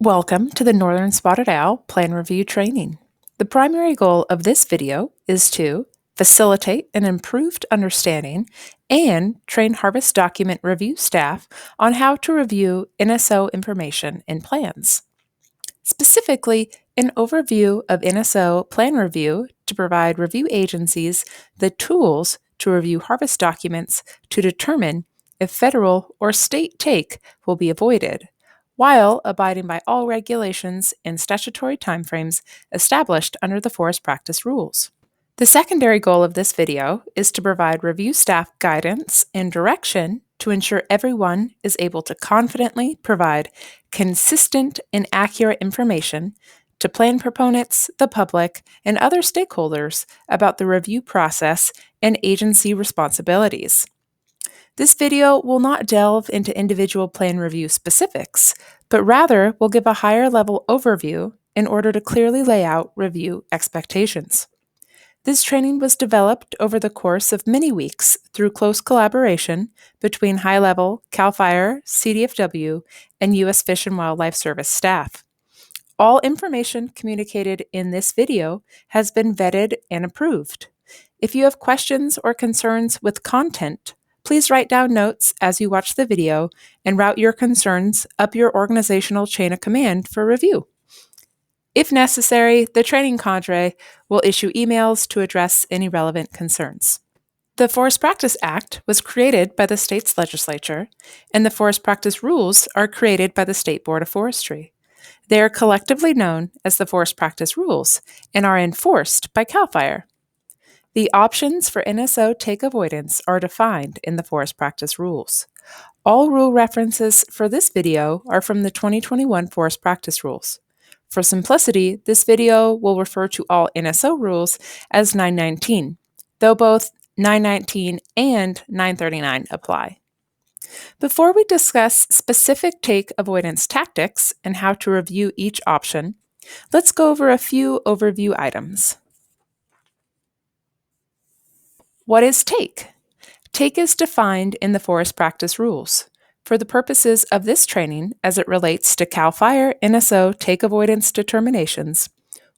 Welcome to the Northern Spotted Owl Plan Review Training. The primary goal of this video is to facilitate an improved understanding and train harvest document review staff on how to review NSO information in plans. Specifically, an overview of NSO plan review to provide review agencies the tools to review harvest documents to determine if federal or state take will be avoided, while abiding by all regulations and statutory timeframes established under the forest practice rules. The secondary goal of this video is to provide review staff guidance and direction to ensure everyone is able to confidently provide consistent and accurate information to plan proponents, the public, and other stakeholders about the review process and agency responsibilities. This video will not delve into individual plan review specifics, but rather will give a higher level overview in order to clearly lay out review expectations. This training was developed over the course of many weeks through close collaboration between high-level CAL FIRE, CDFW, and U.S. Fish and Wildlife Service staff. All information communicated in this video has been vetted and approved. If you have questions or concerns with content, please write down notes as you watch the video and route your concerns up your organizational chain of command for review. If necessary, the training cadre will issue emails to address any relevant concerns. The Forest Practice Act was created by the state's legislature, and the Forest Practice Rules are created by the State Board of Forestry. They are collectively known as the Forest Practice Rules and are enforced by CAL FIRE. The options for NSO take avoidance are defined in the Forest Practice Rules. All rule references for this video are from the 2021 Forest Practice Rules. For simplicity, this video will refer to all NSO rules as 919, though both 919 and 939 apply. Before we discuss specific take avoidance tactics and how to review each option, let's go over a few overview items. What is take? Take is defined in the Forest Practice Rules. For the purposes of this training, as it relates to CAL FIRE NSO take avoidance determinations,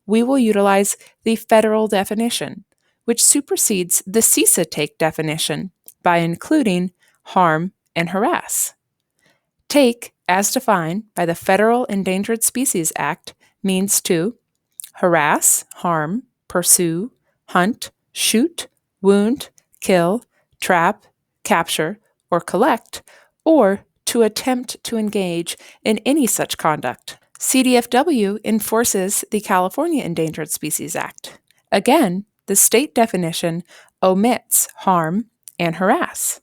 we will utilize the federal definition, which supersedes the CISA take definition by including harm and harass. Take, as defined by the Federal Endangered Species Act, means to harass, harm, pursue, hunt, shoot, wound, kill, trap, capture, or collect, or to attempt to engage in any such conduct. CDFW enforces the California Endangered Species Act. Again, the state definition omits harm and harass.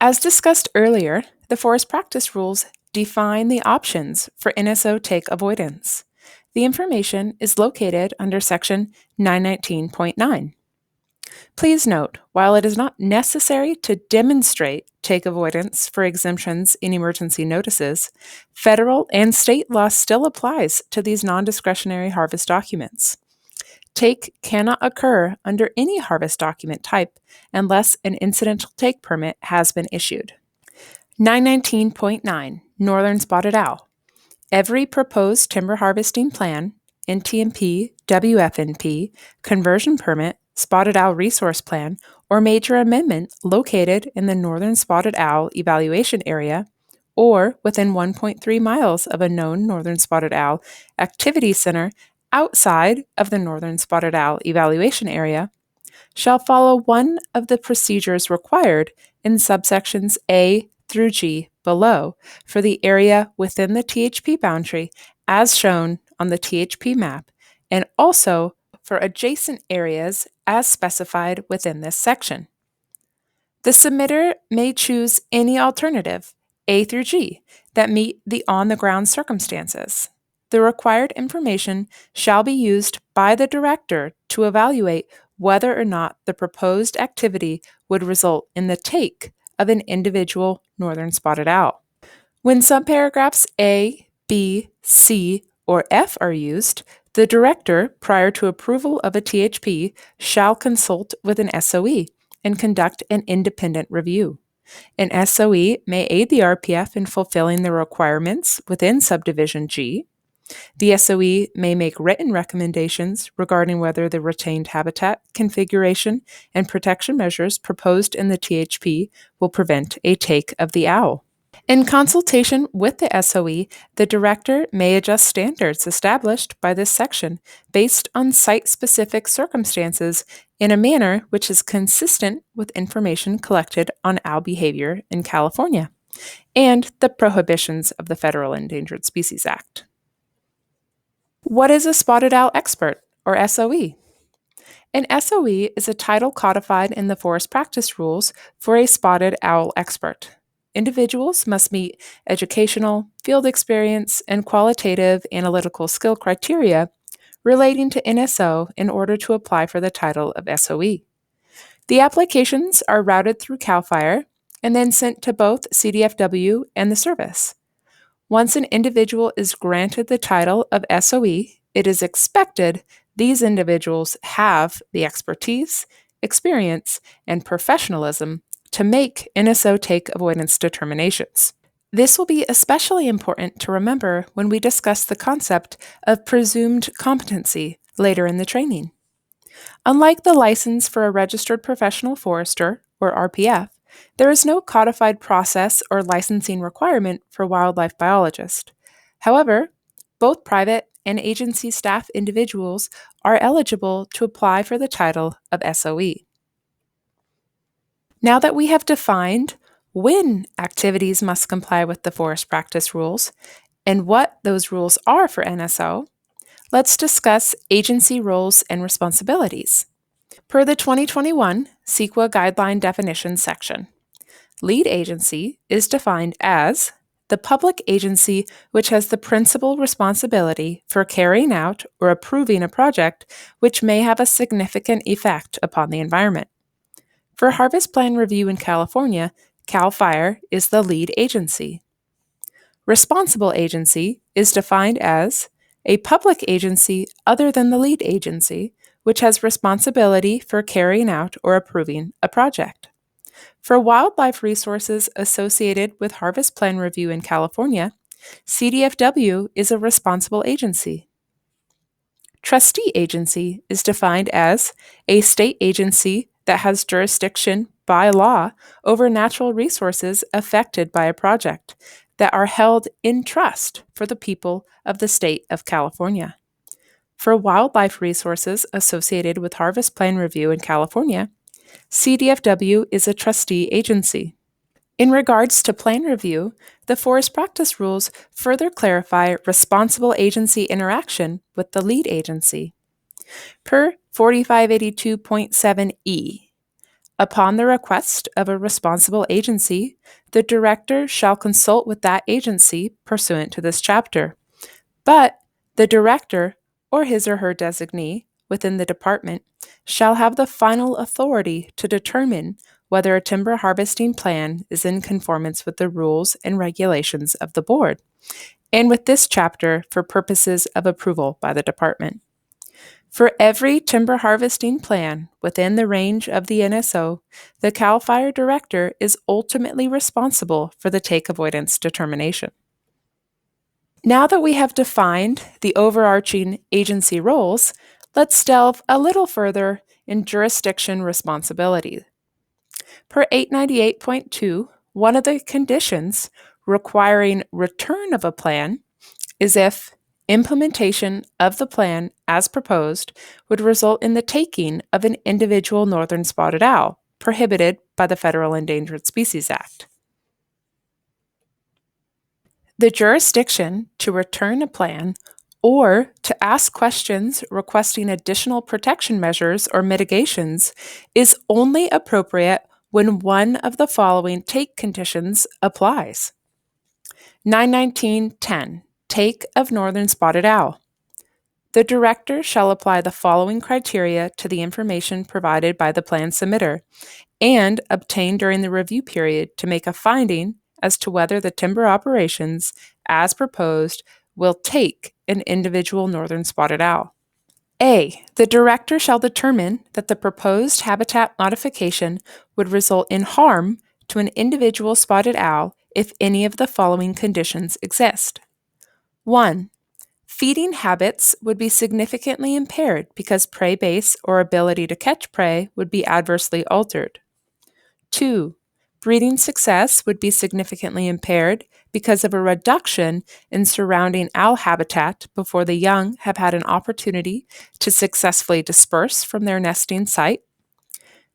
As discussed earlier, the Forest Practice Rules define the options for NSO take avoidance. The information is located under Section 919.9. Please note, while it is not necessary to demonstrate take avoidance for exemptions in emergency notices, federal and state law still applies to these non-discretionary harvest documents. Take cannot occur under any harvest document type unless an incidental take permit has been issued. 919.9 Northern Spotted Owl. Every proposed timber harvesting plan, NTMP, WFNP, conversion permit, Spotted Owl Resource Plan, or major amendment located in the Northern Spotted Owl Evaluation Area or within 1.3 miles of a known Northern Spotted Owl Activity Center outside of the Northern Spotted Owl Evaluation Area shall follow one of the procedures required in subsections A through G below for the area within the THP boundary as shown on the THP map, and also for adjacent areas as specified within this section. The submitter may choose any alternative, A through G, that meet the on-the-ground circumstances. The required information shall be used by the director to evaluate whether or not the proposed activity would result in the take of an individual Northern Spotted Owl. When subparagraphs A, B, C, or F are used, the director, prior to approval of a THP, shall consult with an SOE and conduct an independent review. An SOE may aid the RPF in fulfilling the requirements within Subdivision G. The SOE may make written recommendations regarding whether the retained habitat, configuration, and protection measures proposed in the THP will prevent a take of the owl. In consultation with the SOE, the Director may adjust standards established by this section based on site-specific circumstances in a manner which is consistent with information collected on owl behavior in California and the prohibitions of the Federal Endangered Species Act. What is a spotted owl expert, or SOE? An SOE is a title codified in the Forest Practice Rules for a spotted owl expert. Individuals must meet educational, field experience, and qualitative analytical skill criteria relating to NSO in order to apply for the title of SOE. The applications are routed through CAL FIRE and then sent to both CDFW and the service. Once an individual is granted the title of SOE, it is expected these individuals have the expertise, experience, and professionalism to make NSO take avoidance determinations. This will be especially important to remember when we discuss the concept of presumed competency later in the training. Unlike the license for a registered professional forester, or RPF, there is no codified process or licensing requirement for wildlife biologists. However, both private and agency staff individuals are eligible to apply for the title of SOE. Now that we have defined when activities must comply with the forest practice rules and what those rules are for NSO, let's discuss agency roles and responsibilities. Per the 2021 CEQA Guideline Definitions section, lead agency is defined as the public agency which has the principal responsibility for carrying out or approving a project which may have a significant effect upon the environment. For Harvest Plan Review in California, CAL FIRE is the lead agency. Responsible agency is defined as a public agency other than the lead agency, which has responsibility for carrying out or approving a project. For wildlife resources associated with Harvest Plan Review in California, CDFW is a responsible agency. Trustee agency is defined as a state agency that has jurisdiction by law over natural resources affected by a project that are held in trust for the people of the state of California. For wildlife resources associated with Harvest Plan Review in California, CDFW is a trustee agency. In regards to plan review, the Forest Practice Rules further clarify responsible agency interaction with the lead agency. Per 4582.7e, upon the request of a responsible agency, the Director shall consult with that agency pursuant to this chapter, but the Director, or his or her designee within the department, shall have the final authority to determine whether a timber harvesting plan is in conformance with the rules and regulations of the board, and with this chapter for purposes of approval by the department. For every timber harvesting plan within the range of the NSO, the CAL FIRE Director is ultimately responsible for the take avoidance determination. Now that we have defined the overarching agency roles, let's delve a little further in jurisdiction responsibility. Per 898.2, one of the conditions requiring return of a plan is if implementation of the plan as proposed would result in the taking of an individual northern spotted owl, prohibited by the Federal Endangered Species Act. The jurisdiction to return a plan or to ask questions requesting additional protection measures or mitigations is only appropriate when one of the following take conditions applies. 919.10, Take of northern spotted owl. The Director shall apply the following criteria to the information provided by the plan submitter and obtained during the review period to make a finding as to whether the timber operations, as proposed, will take an individual northern spotted owl. A. The Director shall determine that the proposed habitat modification would result in harm to an individual spotted owl if any of the following conditions exist. 1. Feeding habits would be significantly impaired because prey base or ability to catch prey would be adversely altered. 2. Breeding success would be significantly impaired because of a reduction in surrounding owl habitat before the young have had an opportunity to successfully disperse from their nesting site.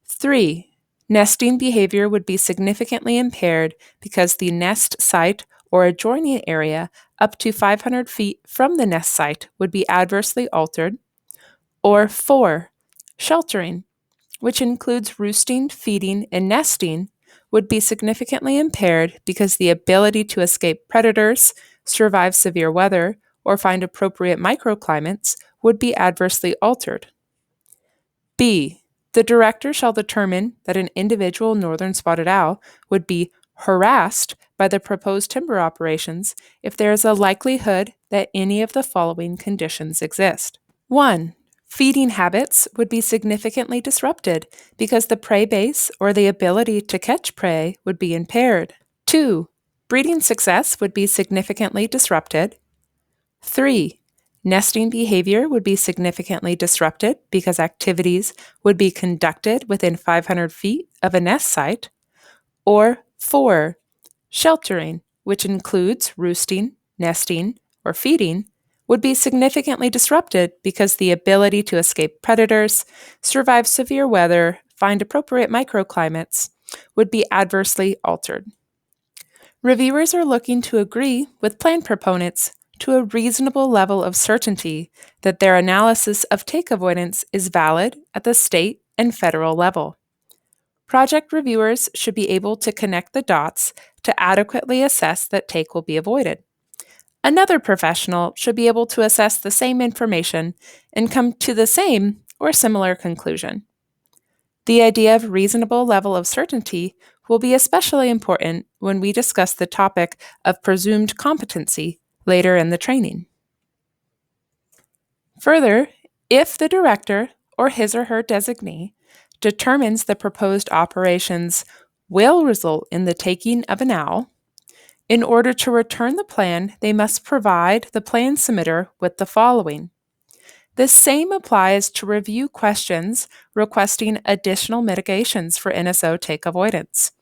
3. Nesting behavior would be significantly impaired because the nest site or adjoining area up to 500 feet from the nest site would be adversely altered. Or 4. Sheltering, which includes roosting, feeding, and nesting, would be significantly impaired because the ability to escape predators, survive severe weather, or find appropriate microclimates would be adversely altered. B. The director shall determine that an individual northern spotted owl would be harassed by the proposed timber operations if there is a likelihood that any of the following conditions exist. 1. Feeding habits would be significantly disrupted because the prey base or the ability to catch prey would be impaired. 2. Breeding success would be significantly disrupted. 3. Nesting behavior would be significantly disrupted because activities would be conducted within 500 feet of a nest site. Or 4. Sheltering, which includes roosting, nesting, or feeding, would be significantly disrupted because the ability to escape predators, survive severe weather, find appropriate microclimates would be adversely altered. Reviewers are looking to agree with plan proponents to a reasonable level of certainty that their analysis of take avoidance is valid at the state and federal level. Project reviewers should be able to connect the dots to adequately assess that take will be avoided. Another professional should be able to assess the same information and come to the same or similar conclusion. The idea of reasonable level of certainty will be especially important when we discuss the topic of presumed competency later in the training. Further, if the director or his or her designee determines the proposed operations will result in the taking of an owl, in order to return the plan, they must provide the plan submitter with the following. The same applies to review questions requesting additional mitigations for NSO take avoidance.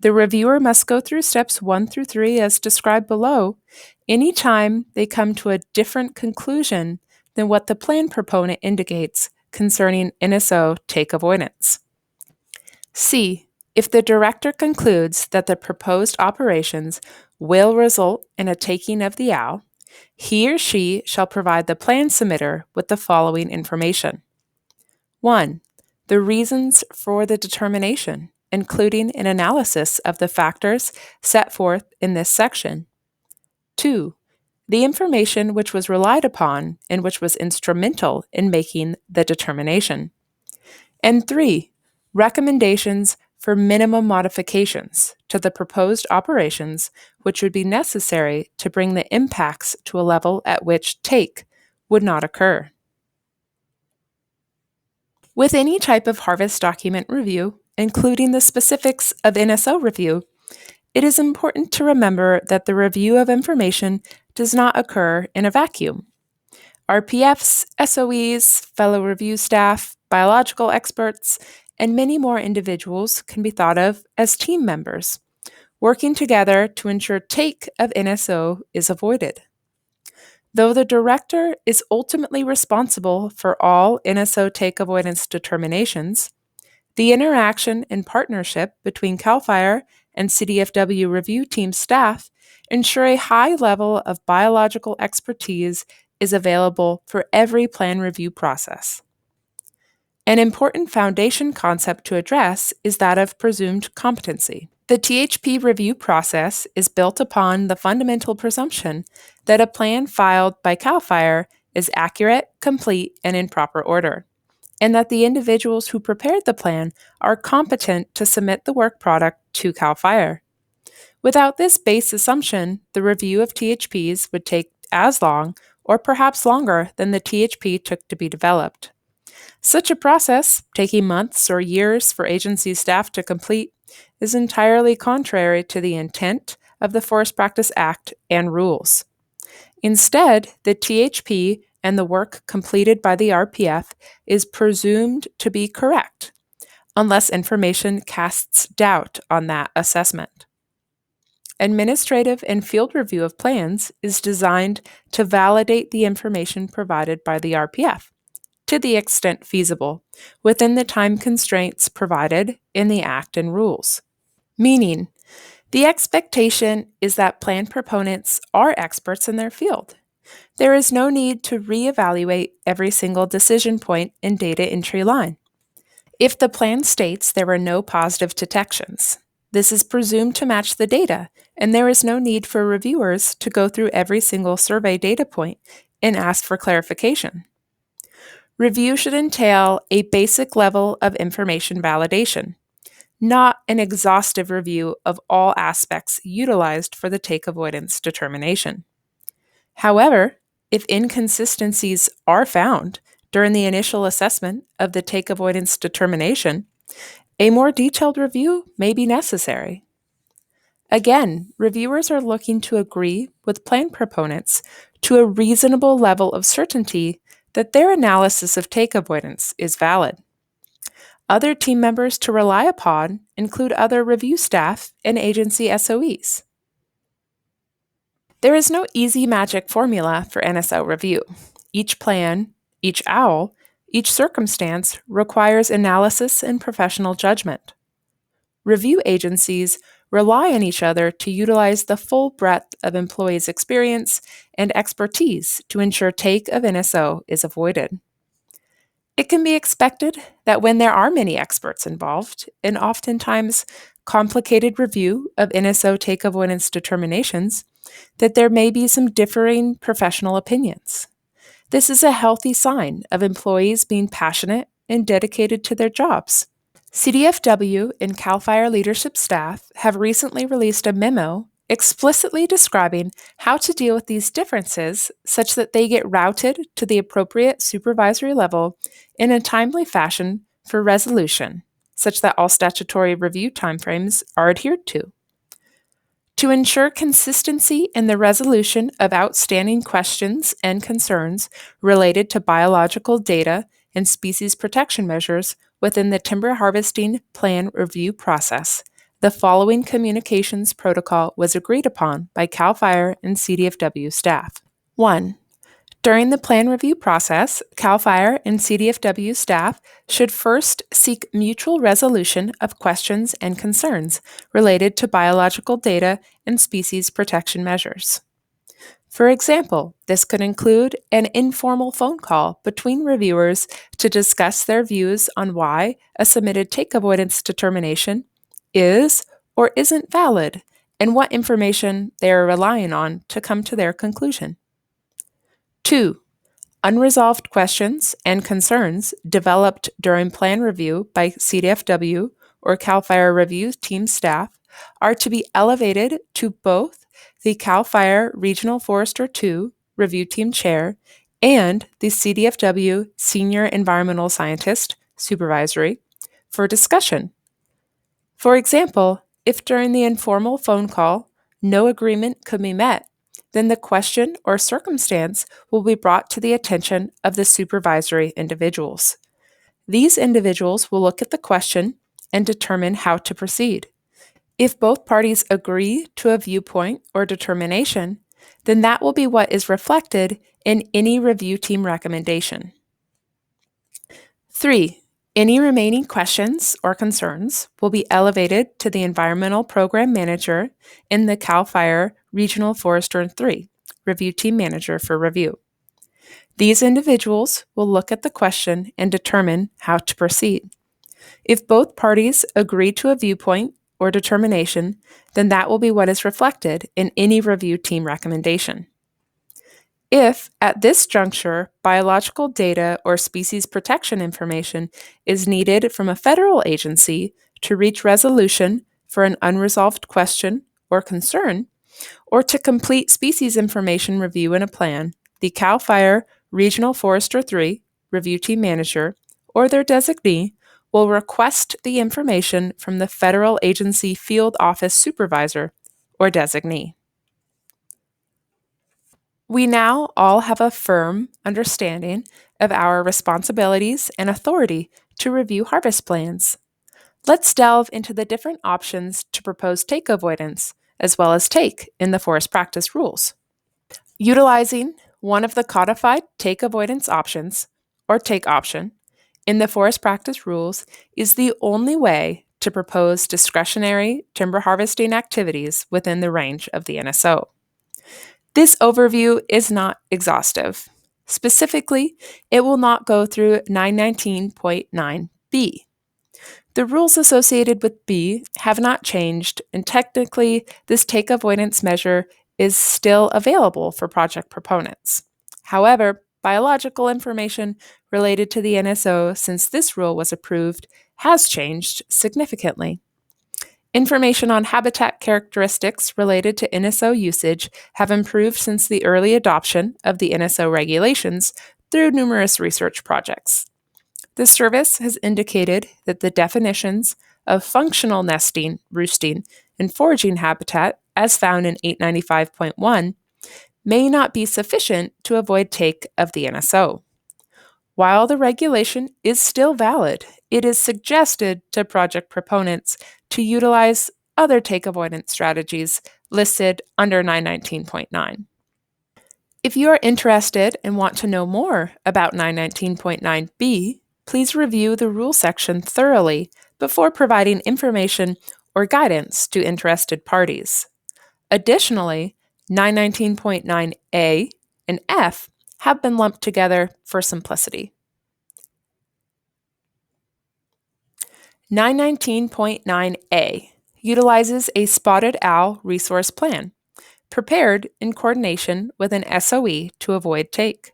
The reviewer must go through steps 1 through 3 as described below anytime they come to a different conclusion than what the plan proponent indicates concerning NSO take avoidance. C. If the director concludes that the proposed operations will result in a taking of the owl, he or she shall provide the plan submitter with the following information. 1. The reasons for the determination, including an analysis of the factors set forth in this section. 2. The information which was relied upon and which was instrumental in making the determination. And 3. Recommendations for minimum modifications to the proposed operations which would be necessary to bring the impacts to a level at which take would not occur. With any type of harvest document review, including the specifics of NSO review, it is important to remember that the review of information does not occur in a vacuum. RPFs, SOEs, fellow review staff, biological experts, and many more individuals can be thought of as team members, working together to ensure take of NSO is avoided. Though the director is ultimately responsible for all NSO take avoidance determinations, the interaction and partnership between CAL FIRE and CDFW review team staff ensure a high level of biological expertise is available for every plan review process. An important foundation concept to address is that of presumed competency. The THP review process is built upon the fundamental presumption that a plan filed by CAL FIRE is accurate, complete, and in proper order, and that the individuals who prepared the plan are competent to submit the work product to CAL FIRE. Without this base assumption, the review of THPs would take as long or perhaps longer than the THP took to be developed. Such a process, taking months or years for agency staff to complete, is entirely contrary to the intent of the Forest Practice Act and rules. Instead, the THP and the work completed by the RPF is presumed to be correct, unless information casts doubt on that assessment. Administrative and field review of plans is designed to validate the information provided by the RPF, to the extent feasible, within the time constraints provided in the Act and rules. Meaning, the expectation is that plan proponents are experts in their field. There is no need to reevaluate every single decision point in data entry line. If the plan states there were no positive detections, this is presumed to match the data, and there is no need for reviewers to go through every single survey data point and ask for clarification. Review should entail a basic level of information validation, not an exhaustive review of all aspects utilized for the take avoidance determination. However, if inconsistencies are found during the initial assessment of the take avoidance determination, a more detailed review may be necessary. Again, reviewers are looking to agree with plan proponents to a reasonable level of certainty that their analysis of take avoidance is valid. Other team members to rely upon include other review staff and agency SOEs. There is no easy magic formula for NSO review. Each plan, each OWL, each circumstance requires analysis and professional judgment. Review agencies rely on each other to utilize the full breadth of employees' experience and expertise to ensure take of NSO is avoided. It can be expected that when there are many experts involved, and oftentimes complicated review of NSO take avoidance determinations, that there may be some differing professional opinions. This is a healthy sign of employees being passionate and dedicated to their jobs. CDFW and CAL FIRE leadership staff have recently released a memo explicitly describing how to deal with these differences such that they get routed to the appropriate supervisory level in a timely fashion for resolution, such that all statutory review timeframes are adhered to. To ensure consistency in the resolution of outstanding questions and concerns related to biological data and species protection measures within the timber harvesting plan review process, the following communications protocol was agreed upon by CAL FIRE and CDFW staff. 1. During the plan review process, CAL FIRE and CDFW staff should first seek mutual resolution of questions and concerns related to biological data and species protection measures. For example, this could include an informal phone call between reviewers to discuss their views on why a submitted take avoidance determination is or isn't valid and what information they are relying on to come to their conclusion. 2. Unresolved questions and concerns developed during plan review by CDFW or CAL FIRE review team staff are to be elevated to both the CAL FIRE Regional Forester II Review Team Chair and the CDFW Senior Environmental Scientist Supervisory for discussion. For example, if during the informal phone call no agreement could be met, then the question or circumstance will be brought to the attention of the supervisory individuals. These individuals will look at the question and determine how to proceed. If both parties agree to a viewpoint or determination, then that will be what is reflected in any review team recommendation. 3. Any remaining questions or concerns will be elevated to the Environmental Program Manager in the CAL FIRE Regional Forester III Review Team Manager for review. These individuals will look at the question and determine how to proceed. If both parties agree to a viewpoint or determination, then that will be what is reflected in any review team recommendation. If, at this juncture, biological data or species protection information is needed from a federal agency to reach resolution for an unresolved question or concern, or to complete species information review in a plan, the CAL FIRE Regional Forester III Review Team Manager or their designee will request the information from the federal agency field office supervisor or designee. We now all have a firm understanding of our responsibilities and authority to review harvest plans. Let's delve into the different options to propose take avoidance, as well as take in the forest practice rules. Utilizing one of the codified take avoidance options, or take option, in the forest practice rules is the only way to propose discretionary timber harvesting activities within the range of the NSO. This overview is not exhaustive. Specifically, it will not go through 919.9b. The rules associated with B have not changed, and technically, this take avoidance measure is still available for project proponents. However, biological information related to the NSO since this rule was approved has changed significantly. Information on habitat characteristics related to NSO usage have improved since the early adoption of the NSO regulations through numerous research projects. The service has indicated that the definitions of functional nesting, roosting, and foraging habitat, as found in 895.1, may not be sufficient to avoid take of the NSO. While the regulation is still valid, it is suggested to project proponents to utilize other take avoidance strategies listed under 919.9. If you are interested and want to know more about 919.9b, please review the rule section thoroughly before providing information or guidance to interested parties. Additionally, 919.9a and f have been lumped together for simplicity. 919.9a utilizes a spotted owl resource plan, prepared in coordination with an SOE to avoid take.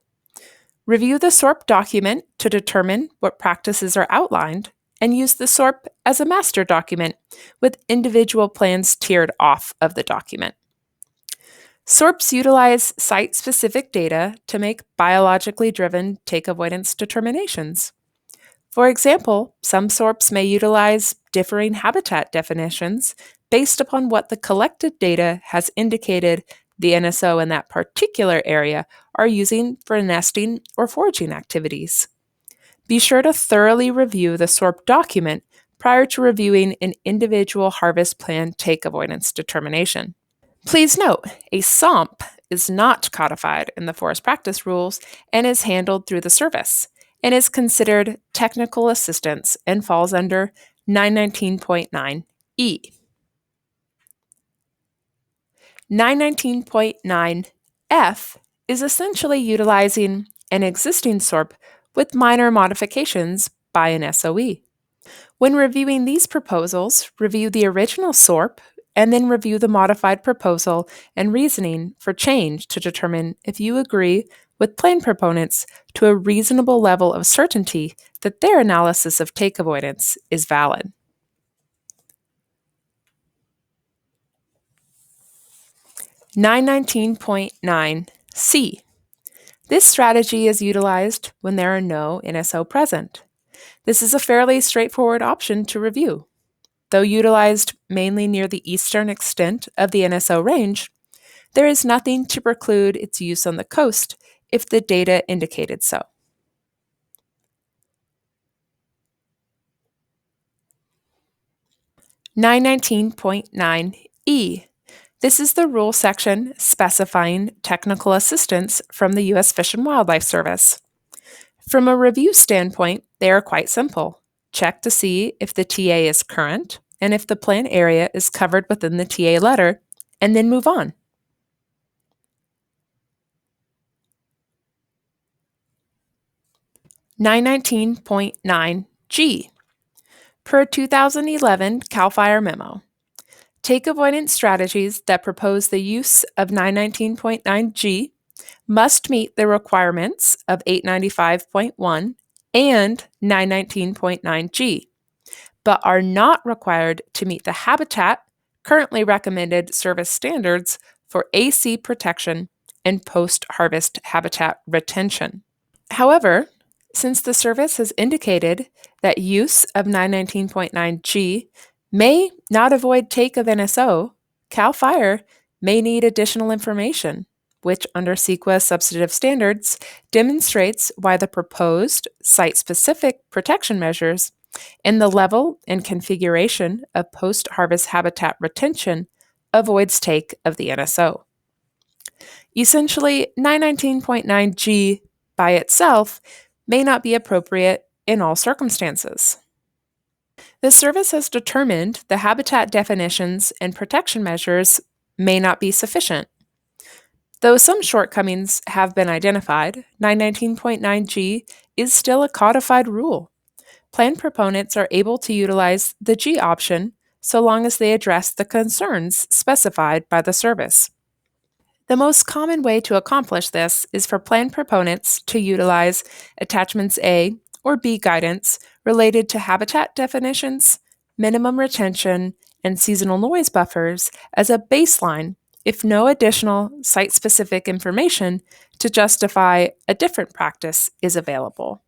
Review the SORP document to determine what practices are outlined, and use the SORP as a master document with individual plans tiered off of the document. SORPs utilize site-specific data to make biologically driven take avoidance determinations. For example, some SORPs may utilize differing habitat definitions based upon what the collected data has indicated the NSO in that particular area are using for nesting or foraging activities. Be sure to thoroughly review the SORP document prior to reviewing an individual harvest plan take avoidance determination. Please note, a SOMP is not codified in the forest practice rules and is handled through the service, and is considered technical assistance and falls under 919.9e. 919.9f is essentially utilizing an existing SORP with minor modifications by an SOE. When reviewing these proposals, review the original SORP and then review the modified proposal and reasoning for change to determine if you agree with plan proponents to a reasonable level of certainty that their analysis of take avoidance is valid. (919.9c). This strategy is utilized when there are no NSO present. This is a fairly straightforward option to review. Though utilized mainly near the eastern extent of the NSO range, there is nothing to preclude its use on the coast if the data indicated so. 919.9e. This is the rule section specifying technical assistance from the U.S. Fish and Wildlife Service. From a review standpoint, they are quite simple. Check to see if the TA is current and if the plan area is covered within the TA letter, and then move on. (919.9g). Per 2011 CAL FIRE memo, take avoidance strategies that propose the use of 919.9g must meet the requirements of 895.1 and 919.9g, but are not required to meet the habitat currently recommended service standards for AC protection and post-harvest habitat retention. However, Since the service has indicated that use of 919.9G may not avoid take of NSO, CAL FIRE may need additional information, which under CEQA substantive standards demonstrates why the proposed site-specific protection measures and the level and configuration of post-harvest habitat retention avoids take of the NSO. Essentially, 919.9G by itself may not be appropriate in all circumstances. The service has determined the habitat definitions and protection measures may not be sufficient. Though some shortcomings have been identified, 919.9G is still a codified rule. Plan proponents are able to utilize the G option so long as they address the concerns specified by the service. The most common way to accomplish this is for plan proponents to utilize attachments A or B guidance related to habitat definitions, minimum retention, and seasonal noise buffers as a baseline if no additional site-specific information to justify a different practice is available.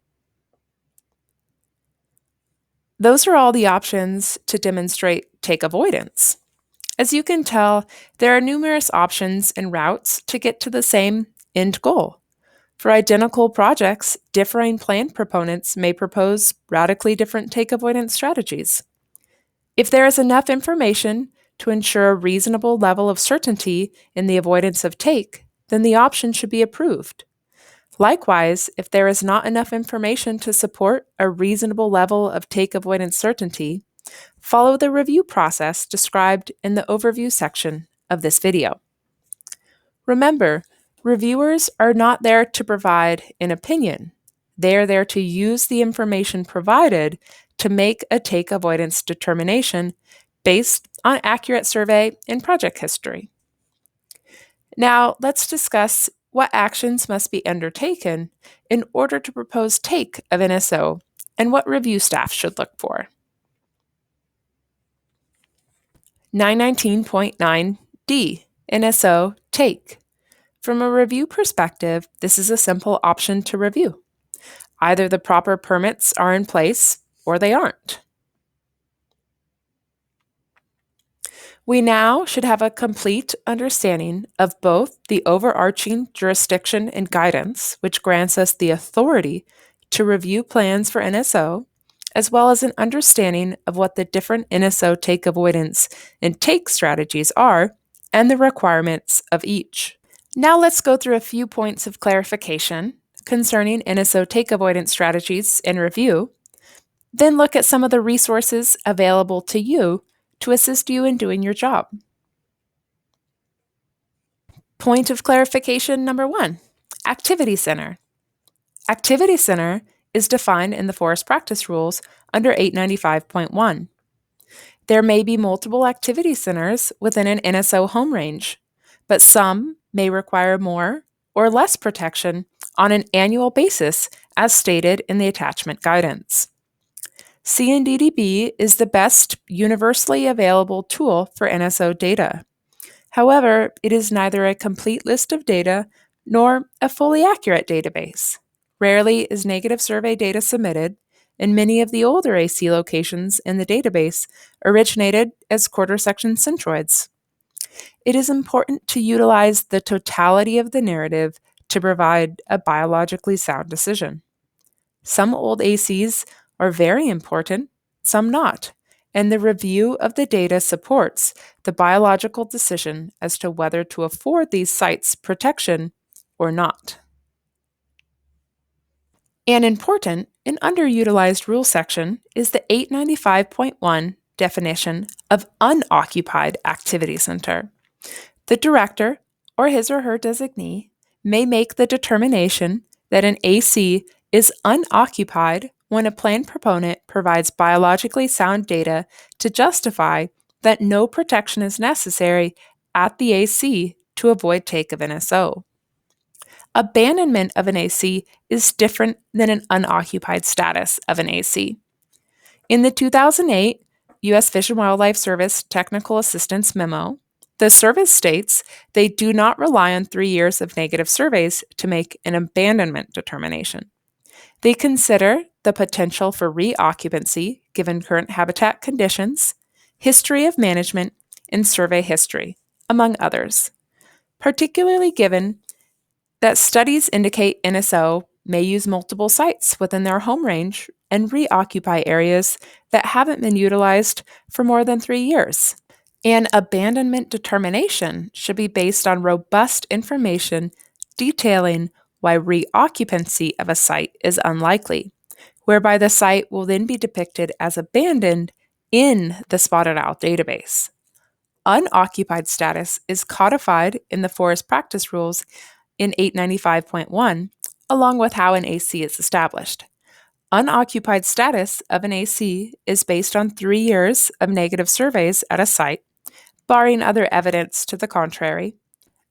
Those are all the options to demonstrate take avoidance. As you can tell, there are numerous options and routes to get to the same end goal. For identical projects, differing plan proponents may propose radically different take avoidance strategies. If there is enough information to ensure a reasonable level of certainty in the avoidance of take, then the option should be approved. Likewise, if there is not enough information to support a reasonable level of take avoidance certainty, follow the review process described in the overview section of this video. Remember, reviewers are not there to provide an opinion. They are there to use the information provided to make a take avoidance determination based on accurate survey and project history. Now, let's discuss what actions must be undertaken in order to propose take of NSO and what review staff should look for. 919.9D, NSO take. From a review perspective, this is a simple option to review. Either the proper permits are in place or they aren't. We now should have a complete understanding of both the overarching jurisdiction and guidance, which grants us the authority to review plans for NSO, as well as an understanding of what the different NSO take avoidance and take strategies are and the requirements of each. Now let's go through a few points of clarification concerning NSO take avoidance strategies and review, then look at some of the resources available to you to assist you in doing your job. Point of clarification number 1, Activity Center. Activity Center is defined in the Forest Practice Rules under 895.1. There may be multiple activity centers within an NSO home range, but some may require more or less protection on an annual basis as stated in the attachment guidance. CNDDB is the best universally available tool for NSO data. However, it is neither a complete list of data nor a fully accurate database. Rarely is negative survey data submitted, and many of the older AC locations in the database originated as quarter section centroids. It is important to utilize the totality of the narrative to provide a biologically sound decision. Some old ACs are very important, some not, and the review of the data supports the biological decision as to whether to afford these sites protection or not. An important and underutilized rule section is the 895.1 definition of unoccupied activity center. The director or his or her designee may make the determination that an AC is unoccupied when a plan proponent provides biologically sound data to justify that no protection is necessary at the AC to avoid take of NSO. Abandonment of an AC is different than an unoccupied status of an AC. In the 2008 U.S. Fish and Wildlife Service Technical Assistance Memo, the service states they do not rely on 3 years of negative surveys to make an abandonment determination. They consider the potential for reoccupancy given current habitat conditions, history of management, and survey history, among others, particularly given that studies indicate NSO may use multiple sites within their home range and reoccupy areas that haven't been utilized for more than 3 years. An abandonment determination should be based on robust information detailing why reoccupancy of a site is unlikely, whereby the site will then be depicted as abandoned in the spotted owl database. Unoccupied status is codified in the Forest Practice Rules in 895.1, along with how an AC is established. Unoccupied status of an AC is based on 3 years of negative surveys at a site, barring other evidence to the contrary.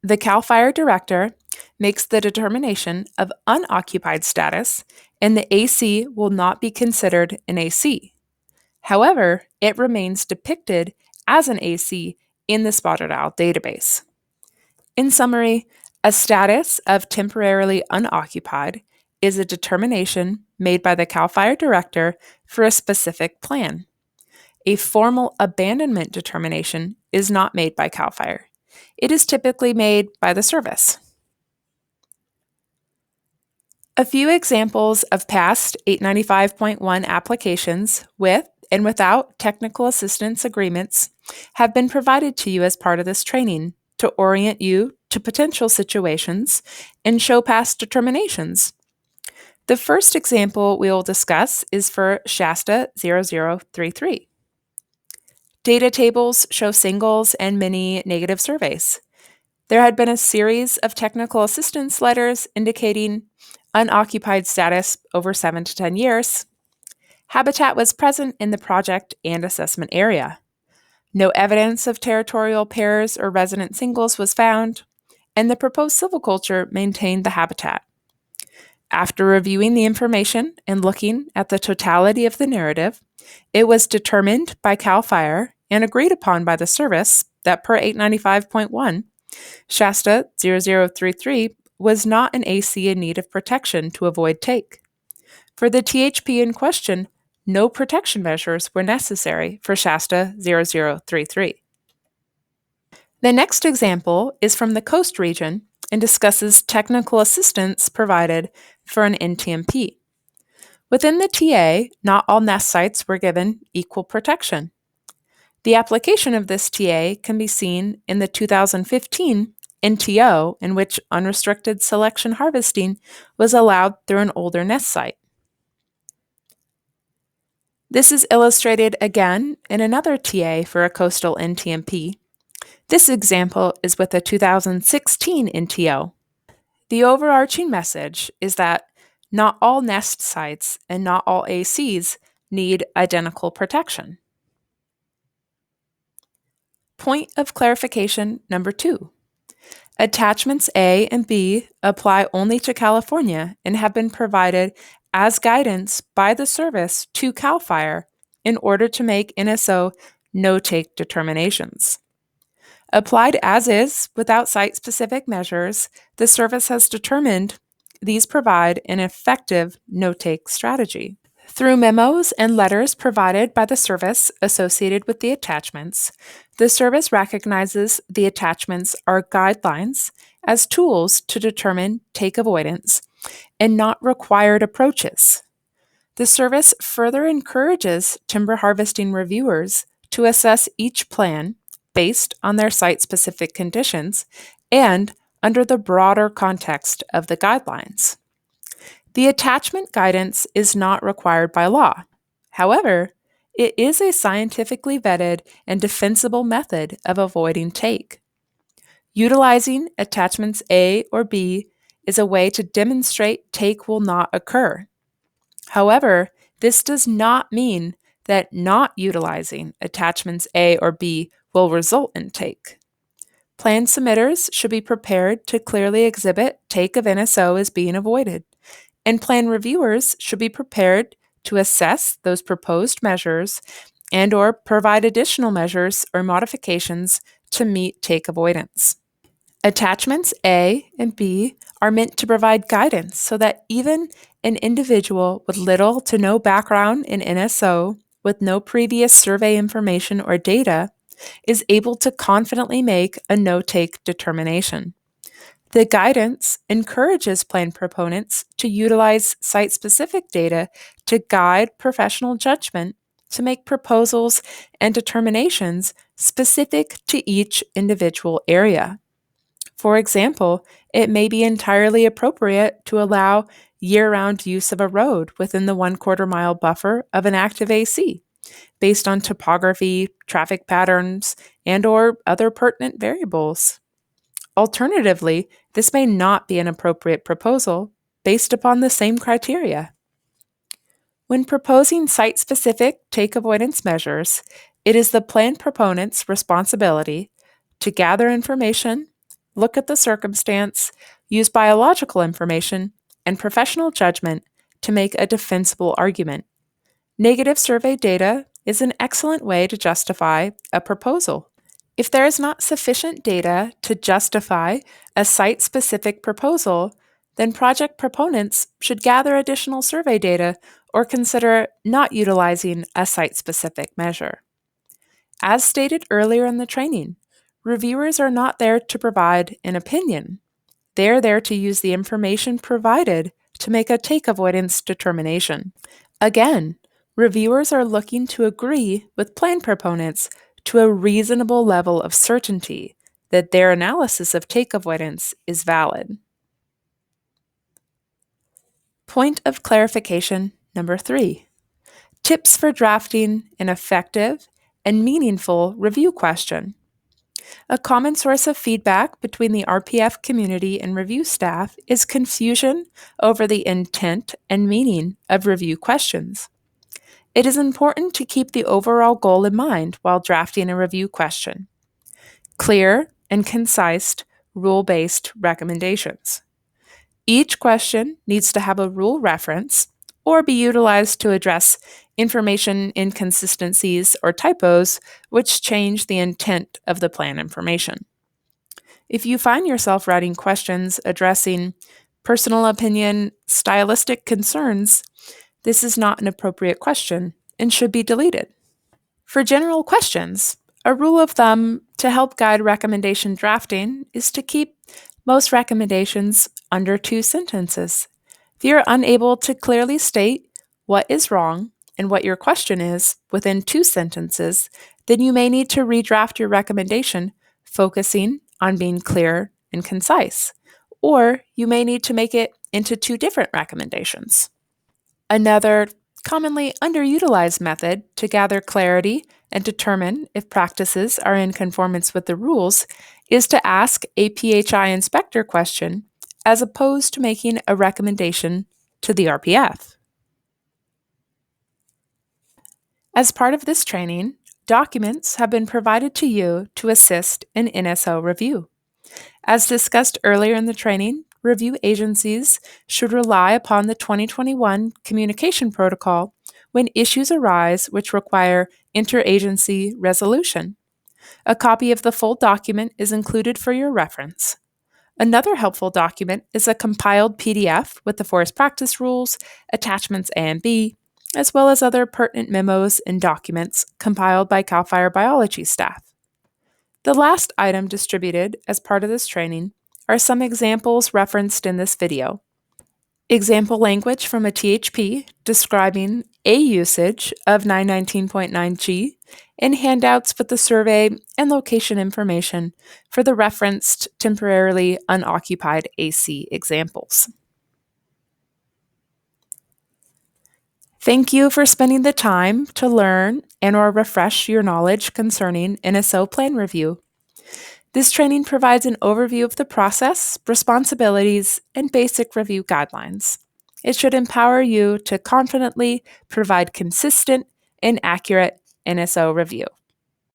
The CAL FIRE director makes the determination of unoccupied status, and the AC will not be considered an AC. However, it remains depicted as an AC in the Spotted Owl database. In summary, a status of temporarily unoccupied is a determination made by the CAL FIRE director for a specific plan. A formal abandonment determination is not made by CAL FIRE. It is typically made by the service. A few examples of past 895.1 applications with and without technical assistance agreements have been provided to you as part of this training to orient you to potential situations and show past determinations. The first example we will discuss is for Shasta 0033. Data tables show singles and many negative surveys. There had been a series of technical assistance letters indicating unoccupied status over 7 to 10 years. Habitat was present in the project and assessment area. No evidence of territorial pairs or resident singles was found, and the proposed silviculture maintained the habitat. After reviewing the information and looking at the totality of the narrative, it was determined by CAL FIRE and agreed upon by the service that per 895.1, Shasta 0033 was not an AC in need of protection to avoid take. For the THP in question, no protection measures were necessary for Shasta 0033. The next example is from the coast region and discusses technical assistance provided for an NTMP. Within the TA, not all nest sites were given equal protection. The application of this TA can be seen in the 2015 NTO, in which unrestricted selection harvesting was allowed through an older nest site. This is illustrated again in another TA for a coastal NTMP. This example is with a 2016 NTO. The overarching message is that not all nest sites and not all ACs need identical protection. Point of clarification number 2. Attachments A and B apply only to California and have been provided as guidance by the service to CAL FIRE in order to make NSO no-take determinations. Applied as is, without site-specific measures, the service has determined these provide an effective no-take strategy. Through memos and letters provided by the service associated with the attachments, the service recognizes the attachments are guidelines as tools to determine take avoidance and not required approaches. The service further encourages timber harvesting reviewers to assess each plan based on their site-specific conditions and under the broader context of the guidelines. The attachment guidance is not required by law. However, it is a scientifically vetted and defensible method of avoiding take. Utilizing attachments A or B is a way to demonstrate take will not occur. However, this does not mean that not utilizing attachments A or B will result in take. Plan submitters should be prepared to clearly exhibit take of NSO as being avoided, and plan reviewers should be prepared to assess those proposed measures and/or provide additional measures or modifications to meet take avoidance. Attachments A and B are meant to provide guidance so that even an individual with little to no background in NSO, with no previous survey information or data, is able to confidently make a no-take determination. The guidance encourages plan proponents to utilize site-specific data to guide professional judgment to make proposals and determinations specific to each individual area. For example, it may be entirely appropriate to allow year-round use of a road within the 1/4 mile buffer of an active AC, based on topography, traffic patterns, and/or other pertinent variables. Alternatively, this may not be an appropriate proposal based upon the same criteria. When proposing site-specific take avoidance measures, it is the plan proponent's responsibility to gather information, look at the circumstance, use biological information, and professional judgment to make a defensible argument. Negative survey data is an excellent way to justify a proposal. If there is not sufficient data to justify a site-specific proposal, then project proponents should gather additional survey data or consider not utilizing a site-specific measure. As stated earlier in the training, reviewers are not there to provide an opinion. They are there to use the information provided to make a take avoidance determination. Again, reviewers are looking to agree with plan proponents to a reasonable level of certainty that their analysis of take avoidance is valid. Point of clarification number 3. Tips for drafting an effective and meaningful review question. A common source of feedback between the RPF community and review staff is confusion over the intent and meaning of review questions. It is important to keep the overall goal in mind while drafting a review question. Clear and concise, rule-based recommendations. Each question needs to have a rule reference or be utilized to address information inconsistencies or typos which change the intent of the plan information. If you find yourself writing questions addressing personal opinion, stylistic concerns, this is not an appropriate question and should be deleted. For general questions, a rule of thumb to help guide recommendation drafting is to keep most recommendations under 2 sentences. If you're unable to clearly state what is wrong and what your question is within 2 sentences, then you may need to redraft your recommendation, focusing on being clear and concise, or you may need to make it into 2 different recommendations. Another commonly underutilized method to gather clarity and determine if practices are in conformance with the rules is to ask a PHI inspector question as opposed to making a recommendation to the RPF. As part of this training, documents have been provided to you to assist in NSO review. As discussed earlier in the training, review agencies should rely upon the 2021 Communication Protocol when issues arise which require interagency resolution. A copy of the full document is included for your reference. Another helpful document is a compiled PDF with the forest practice rules, attachments A and B, as well as other pertinent memos and documents compiled by CAL FIRE biology staff. The last item distributed as part of this training are some examples referenced in this video. Example language from a THP describing a usage of 919.9G and handouts with the survey and location information for the referenced temporarily unoccupied AC examples. Thank you for spending the time to learn and/or refresh your knowledge concerning NSO plan review. This training provides an overview of the process, responsibilities, and basic review guidelines. It should empower you to confidently provide consistent and accurate NSO review.